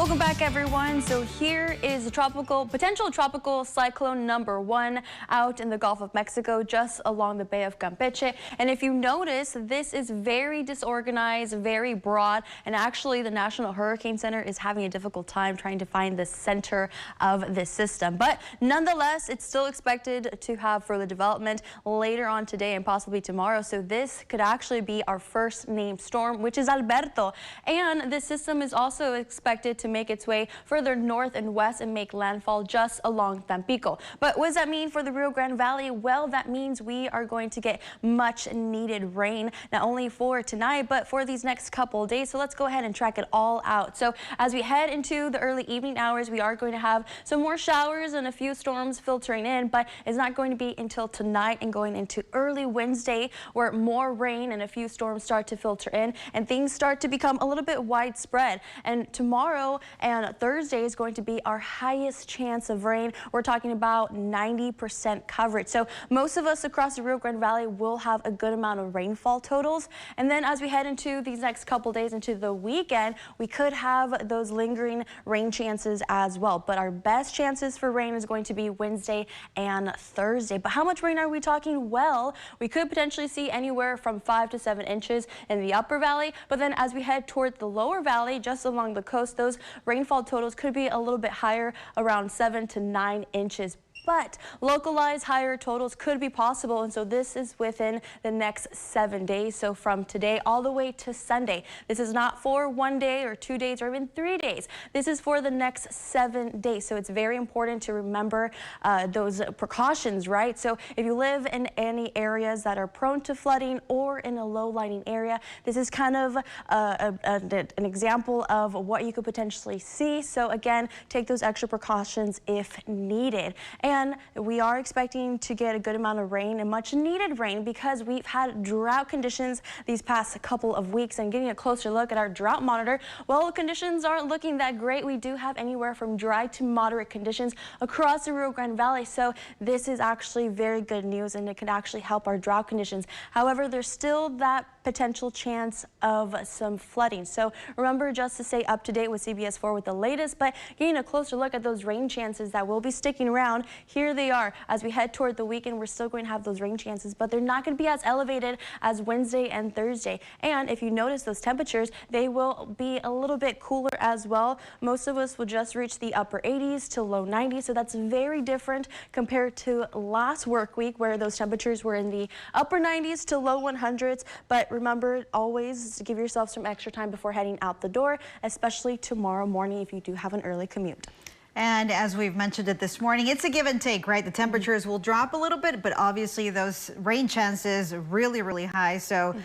Welcome back, everyone. So here is potential tropical cyclone number 1 out in the Gulf of Mexico, just along the Bay of Campeche. And if you notice, this is very disorganized, very broad, and actually the National Hurricane Center is having a difficult time trying to find the center of this system. But nonetheless, it's still expected to have further development later on today and possibly tomorrow. So this could actually be our first named storm, which is Alberto. And this system is also expected to make its way further north and west and make landfall just along Tampico. But what does that mean for the Rio Grande Valley? Well, that means we are going to get much needed rain, not only for tonight, but for these next couple of days. So let's go ahead and track it all out. So as we head into the early evening hours, we are going to have some more showers and a few storms filtering in, but it's not going to be until tonight and going into early Wednesday where more rain and a few storms start to filter in and things start to become a little bit widespread. And tomorrow and Thursday is going to be our highest chance of rain. We're talking about 90% coverage. So most of us across the Rio Grande Valley will have a good amount of rainfall totals. And then as we head into these next couple days into the weekend, we could have those lingering rain chances as well. But our best chances for rain is going to be Wednesday and Thursday. But how much rain are we talking? Well, we could potentially see anywhere from 5 to 7 inches in the upper valley. But then as we head toward the lower valley, just along the coast, those rainfall totals could be a little bit higher, around 7 to 9 inches. But localized higher totals could be possible, and so this is within the next 7 days. So from today all the way to Sunday. This is not for 1 day or 2 days or even 3 days. This is for the next 7 days. So it's very important to remember those precautions, right? So if you live in any areas that are prone to flooding or in a low-lying area, this is kind of an example of what you could potentially see. So again, take those extra precautions if needed. And we are expecting to get a good amount of rain and much needed rain because we've had drought conditions these past couple of weeks. And getting a closer look at our drought monitor, well, conditions aren't looking that great. We do have anywhere from dry to moderate conditions across the Rio Grande Valley. So this is actually very good news and it could actually help our drought conditions. However, there's still that potential chance of some flooding. So remember just to stay up to date with CBS 4 with the latest, but getting a closer look at those rain chances that will be sticking around. Here they are. As we head toward the weekend, we're still going to have those rain chances, but they're not going to be as elevated as Wednesday and Thursday. And if you notice those temperatures, they will be a little bit cooler as well. Most of us will just reach the upper 80s to low 90s. So that's very different compared to last work week where those temperatures were in the upper 90s to low 100s. But remember always to give yourself some extra time before heading out the door, especially tomorrow morning if you do have an early commute. And as we've mentioned it this morning, it's a give and take, right? The temperatures will drop a little bit, but obviously those rain chances really, really high. So